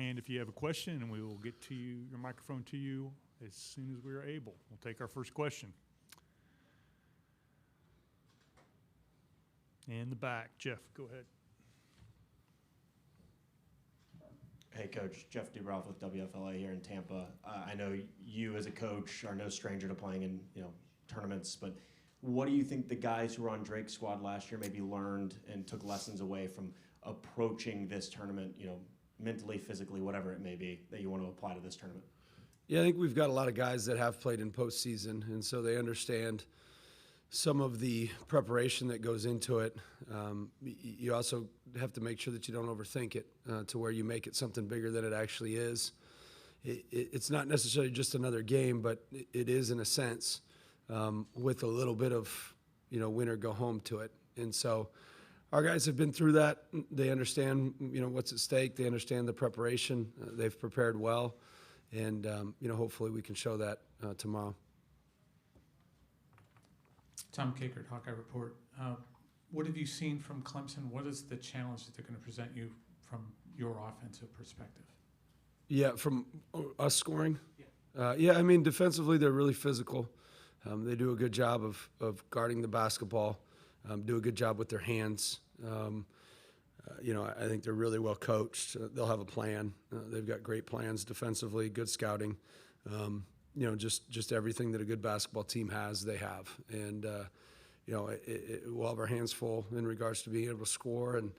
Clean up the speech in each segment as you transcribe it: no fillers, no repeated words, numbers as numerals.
hand if you have a question, and we will get to you, your microphone to you as soon as we are able. We'll take our first question. In the back, Jeff, go ahead. Hey, Coach. Jeff Dubreuil with WFLA here in Tampa. I know you as a coach are no stranger to playing in tournaments, but what do you think the guys who were on Drake's squad last year maybe learned and took lessons away from approaching this tournament, mentally, physically, whatever it may be, that you want to apply to this tournament? Yeah, I think we've got a lot of guys that have played in postseason, and so they understand some of the preparation that goes into it. You also have to make sure that you don't overthink it to where you make it something bigger than it actually is. It's not necessarily just another game, but it is in a sense with a little bit of, win or go home to it. And so our guys have been through that. They understand, what's at stake. They understand the preparation. They've prepared well. And, hopefully we can show that tomorrow. Tom Kakert, Hawkeye Report. What have you seen from Clemson? What is the challenge that they're going to present you from your offensive perspective? Yeah, from us scoring? Yeah. Defensively, they're really physical. They do a good job of guarding the basketball, do a good job with their hands. I think they're really well coached. They'll have a plan. They've got great plans defensively, good scouting. Just everything that a good basketball team has, they have. And, we'll have our hands full in regards to being able to score. And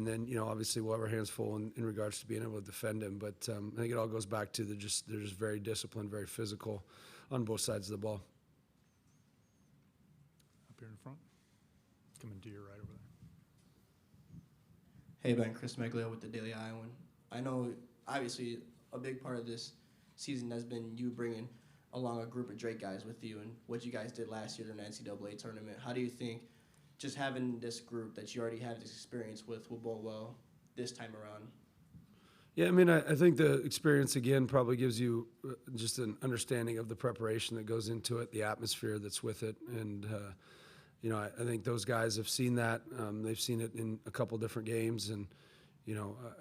then, obviously we'll have our hands full in regards to being able to defend him. But I think it all goes back to they're just very disciplined, very physical on both sides of the ball. Up here in the front. Coming to your right over there. Hey, Ben, Chris Meglio with the Daily Iowan. I know, obviously, a big part of this season has been you bringing along a group of Drake guys with you and what you guys did last year in the NCAA tournament. How do you think just having this group that you already have this experience with will bode well this time around? Yeah, I think the experience, again, probably gives you just an understanding of the preparation that goes into it, the atmosphere that's with it. And, I think those guys have seen that. They've seen it in a couple different games. And,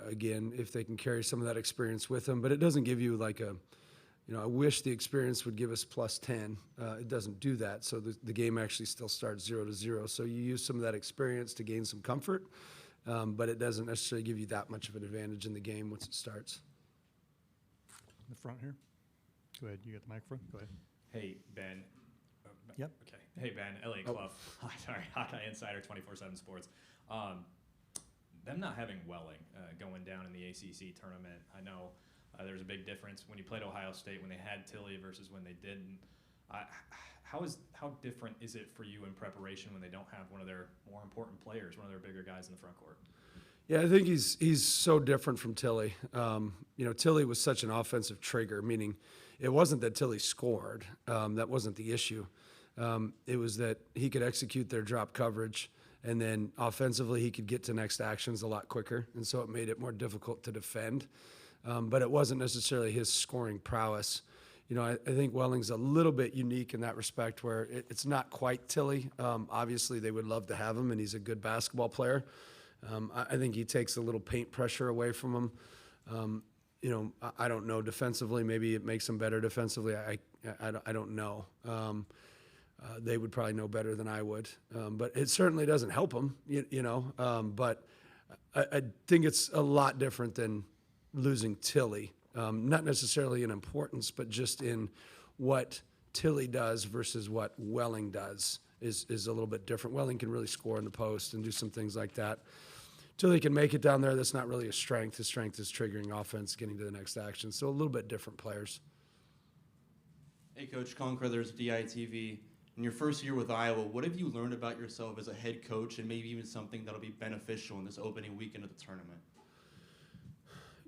again, if they can carry some of that experience with them. But it doesn't give you like I wish the experience would give us plus 10. It doesn't do that. So the game actually still starts 0-0. So you use some of that experience to gain some comfort. But it doesn't necessarily give you that much of an advantage in the game once it starts. In the front here. Go ahead. You got the microphone. Go ahead. Hey, Ben. Yep. Okay. Hey, Ben. Elliot Clough. Sorry. Hawkeye Insider 24/7 Sports. Them not having Welling going down in the ACC tournament, I know there's a big difference when you played Ohio State when they had Tilly versus when they didn't. How different is it for you in preparation when they don't have one of their more important players, one of their bigger guys in the front court? Yeah, I think he's so different from Tilly. Tilly was such an offensive trigger, meaning it wasn't that Tilly scored. That wasn't the issue. It was that he could execute their drop coverage, and then offensively he could get to next actions a lot quicker, and so it made it more difficult to defend. But it wasn't necessarily his scoring prowess. I think Welling's a little bit unique in that respect where it's not quite Tilly. Obviously, they would love to have him, and he's a good basketball player. I think he takes a little paint pressure away from him. I don't know defensively. Maybe it makes him better defensively. I don't know. They would probably know better than I would. But it certainly doesn't help him, But I think it's a lot different than losing Tilly. Not necessarily in importance, but just in what Tilly does versus what Welling does is a little bit different. Welling can really score in the post and do some things like that. Tilly can make it down there. That's not really his strength. His strength is triggering offense, getting to the next action. So a little bit different players. Hey, Coach, Colin Crothers, DITV. In your first year with Iowa, what have you learned about yourself as a head coach and maybe even something that'll be beneficial in this opening weekend of the tournament?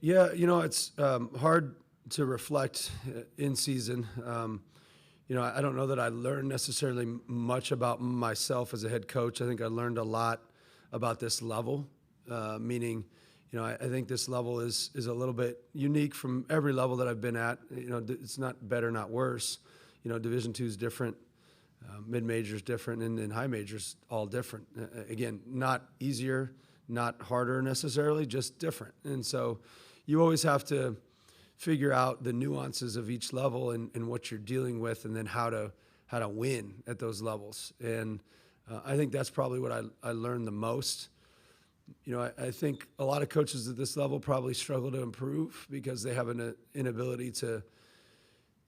Yeah, it's hard to reflect in season. I don't know that I learned necessarily much about myself as a head coach. I think I learned a lot about this level, meaning, I think this level is a little bit unique from every level that I've been at. It's not better, not worse. Division II is different, mid-major is different, and then high majors all different. Again, not easier, not harder necessarily, just different. And so, you always have to figure out the nuances of each level and what you're dealing with, and then how to win at those levels. And I think that's probably what I learned the most. I think a lot of coaches at this level probably struggle to improve because they have an inability to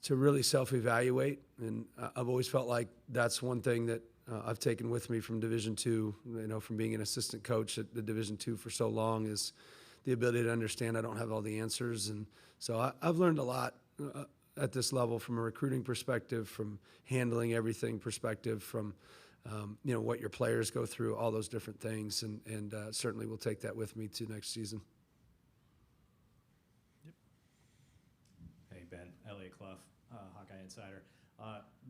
really self-evaluate. And I've always felt like that's one thing that I've taken with me from Division II, from being an assistant coach at the Division II for so long, is the ability to understand I don't have all the answers. And so I've learned a lot at this level from a recruiting perspective, from handling everything perspective, from what your players go through, all those different things, and certainly will take that with me to next season. Hey, Ben, Elliot Clough, Hawkeye Insider.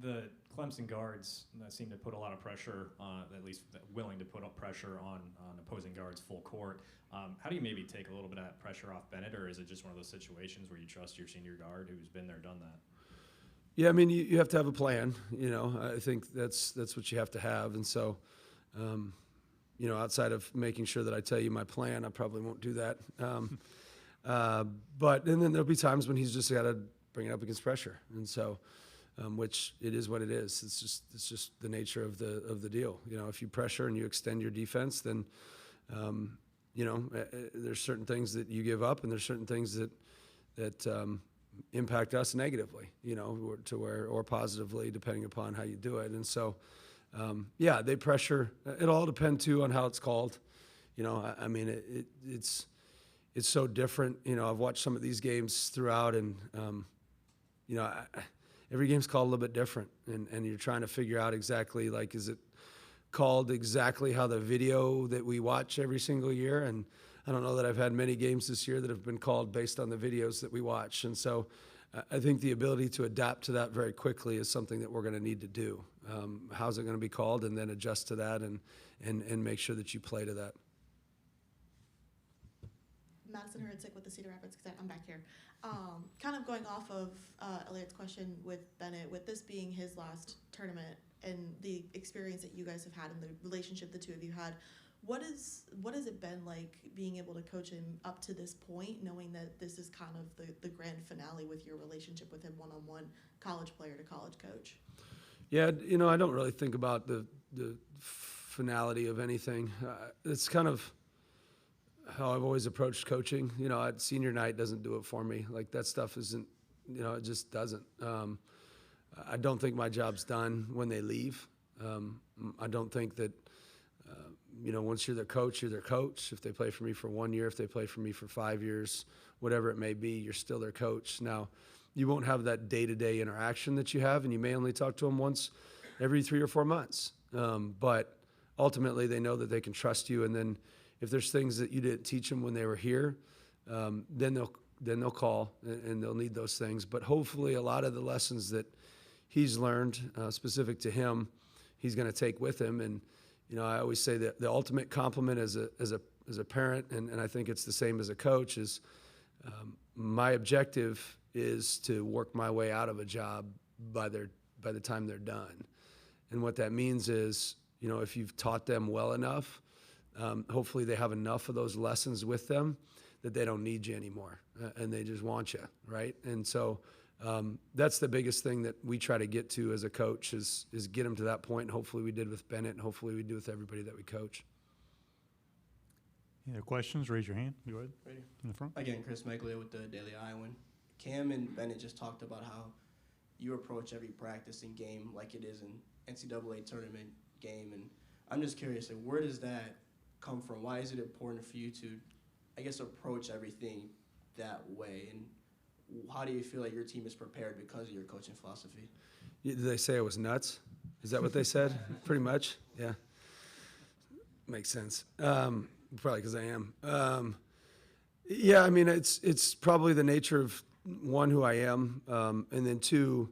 The Clemson guards seem to put a lot of pressure, at least willing to put up pressure on opposing guards full court. How do you maybe take a little bit of that pressure off Bennett, or is it just one of those situations where you trust your senior guard who's been there, done that? Yeah, I mean, you have to have a plan. I think that's what you have to have. And so, outside of making sure that I tell you my plan, I probably won't do that. But then there'll be times when he's just got to bring it up against pressure. And so, which it is what it is. It's just the nature of the deal. If you pressure and you extend your defense, then, there's certain things that you give up, and there's certain things that impact us negatively, or positively, depending upon how you do it. And so, they pressure. It all depends too on how it's called. It's so different. I've watched some of these games throughout, and every game's called a little bit different, and you're trying to figure out exactly, like, is it called exactly how the video that we watch every single year? And I don't know that I've had many games this year that have been called based on the videos that we watch. And so I think the ability to adapt to that very quickly is something that we're going to need to do. How's it going to be called, and then adjust to that and make sure that you play to that. Madison Hurdzick with the Cedar Rapids Gazette. I'm back here. Kind of going off of Elliot's question with Bennett, with this being his last tournament and the experience that you guys have had and the relationship the two of you had, what has it been like being able to coach him up to this point, knowing that this is kind of the grand finale with your relationship with him one-on-one, college player to college coach? Yeah, I don't really think about the finality of anything. It's kind of how I've always approached coaching. At senior night doesn't do it for me. Like, that stuff isn't, it just doesn't. I don't think my job's done when they leave. I don't think that, once you're their coach, you're their coach. If they play for me for 1 year, if they play for me for 5 years, whatever it may be, you're still their coach. Now, you won't have that day-to-day interaction that you have, and you may only talk to them once every 3 or 4 months. But ultimately, they know that they can trust you, and then if there's things that you didn't teach them when they were here, then they'll call, and they'll need those things. But hopefully, a lot of the lessons that he's learned specific to him, he's going to take with him. And I always say that the ultimate compliment as a parent, and I think it's the same as a coach, is my objective is to work my way out of a job by the time they're done. And what that means is, if you've taught them well enough, hopefully they have enough of those lessons with them that they don't need you anymore, and they just want you, right? And so that's the biggest thing that we try to get to as a coach is get them to that point, and hopefully we did with Bennett, and hopefully we do with everybody that we coach. Any other questions? Raise your hand. Go ahead. Right here. In the front. Again, Chris Meglia with the Daily Iowan. Cam and Bennett just talked about how you approach every practice and game like it is an NCAA tournament game, and I'm just curious, like, where does that come from? Why is it important for you to, I guess, approach everything that way, and how do you feel like your team is prepared because of your coaching philosophy? Did they say I was nuts? Is that what they said? Pretty much, yeah. Makes sense. Probably because I am. Yeah, I mean, it's probably the nature of, one, who I am, and then two,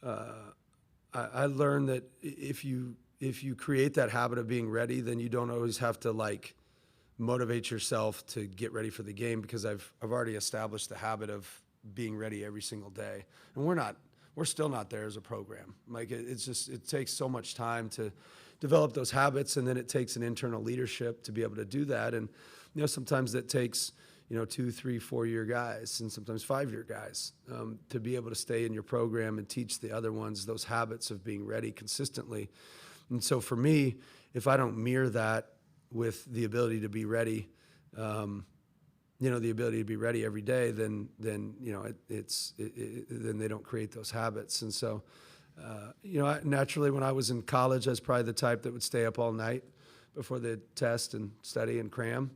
I learned that if you create that habit of being ready, then you don't always have to motivate yourself to get ready for the game, because I've already established the habit of being ready every single day. And we're still not there as a program. It takes so much time to develop those habits, and then it takes an internal leadership to be able to do that. And sometimes that takes 2, 3, 4-year guys and sometimes 5-year guys, to be able to stay in your program and teach the other ones those habits of being ready consistently. And so for me, if I don't mirror that with the ability to be ready, the ability to be ready every day, then then they don't create those habits. And so, naturally, when I was in college, I was probably the type that would stay up all night before the test and study and cram.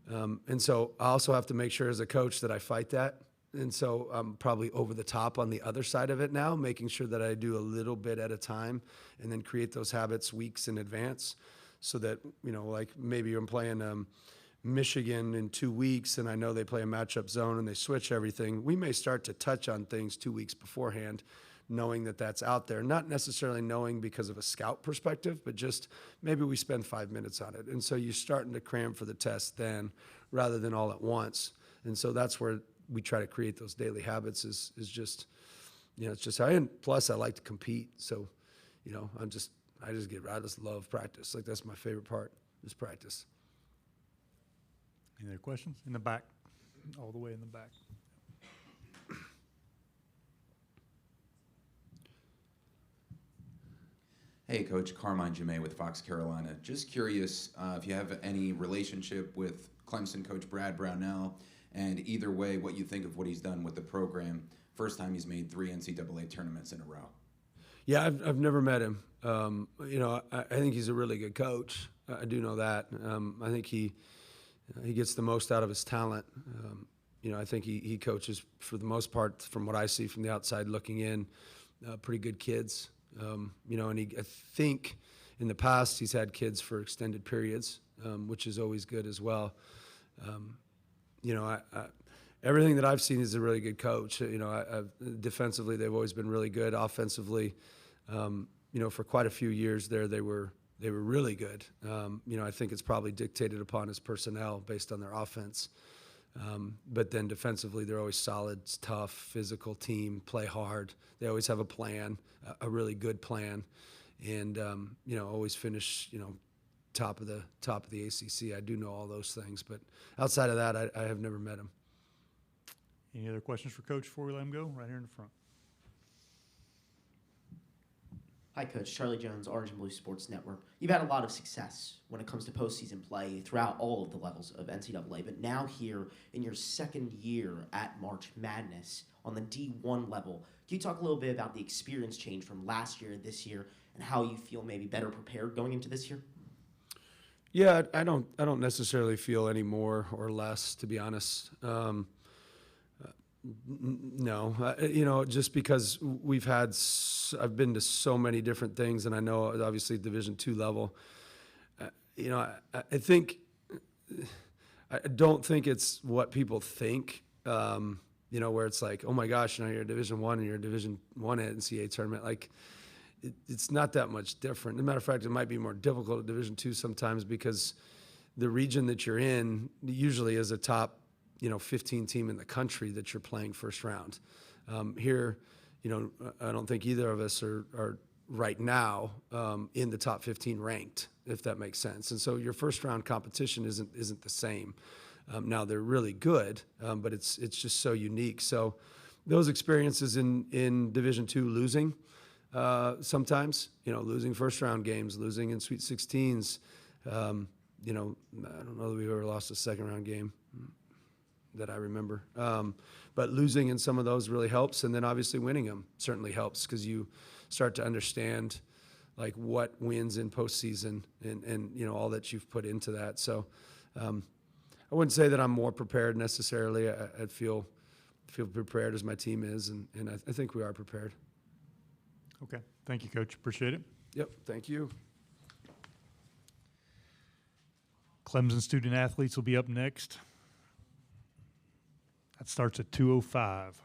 And so I also have to make sure as a coach that I fight that. And so I'm probably over the top on the other side of it now, making sure that I do a little bit at a time and then create those habits weeks in advance so that, like maybe I'm playing Michigan in 2 weeks and I know they play a matchup zone and they switch everything. We may start to touch on things 2 weeks beforehand, knowing that that's out there, not necessarily knowing because of a scout perspective, but just maybe we spend 5 minutes on it. And so you're starting to cram for the test then rather than all at once. And so that's where we try to create those daily habits is just, it's just how, and plus I like to compete. So, I just love practice. Like that's my favorite part is practice. Any other questions? In the back, all the way in the back. Hey, Coach. Carmine Jamay with Fox Carolina. Just curious if you have any relationship with Clemson coach Brad Brownell, and either way, what you think of what he's done with the program. First time he's made 3 NCAA tournaments in a row. Yeah, I've never met him. I think he's a really good coach. I do know that. I think he gets the most out of his talent. I think he coaches, for the most part, from what I see from the outside looking in, pretty good kids. And I think in the past he's had kids for extended periods, which is always good as well. Everything that I've seen is a really good coach. Defensively, they've always been really good. Offensively, for quite a few years there, they were really good. I think it's probably dictated upon his personnel based on their offense. But then defensively, they're always solid, tough, physical team, play hard. They always have a plan, a really good plan, and always finish top of the ACC. I do know all those things, but outside of that, I have never met him. Any other questions for Coach before we let him go? Right here in the front. Hi, Coach. Charlie Jones, Orange and Blue Sports Network. You've had a lot of success when it comes to postseason play throughout all of the levels of NCAA, but now here in your second year at March Madness on the D1 level, can you talk a little bit about the experience change from last year to this year and how you feel maybe better prepared going into this year? Yeah, I don't necessarily feel any more or less, to be honest. No, just because I've been to so many different things, and I know obviously Division II level. I don't think it's what people think. Where it's like, oh my gosh, you're a Division I and you're a Division I NCAA tournament. Like, it's not that much different. As a matter of fact, it might be more difficult at Division II sometimes because the region that you're in usually is a top 15 team in the country that you're playing first round. Here, I don't think either of us are right now in the top 15 ranked, if that makes sense. And so your first round competition isn't the same. Now they're really good, but it's just so unique. So those experiences in Division II, losing sometimes, losing first round games, losing in Sweet 16s. I don't know that we've ever lost a second round game that I remember. But losing in some of those really helps. And then obviously winning them certainly helps because you start to understand like what wins in postseason and all that you've put into that. So I wouldn't say that I'm more prepared necessarily. I feel prepared as my team is, and I think we are prepared. Okay. Thank you, Coach. Appreciate it. Yep. Thank you. Clemson student athletes will be up next. That starts at 2:05.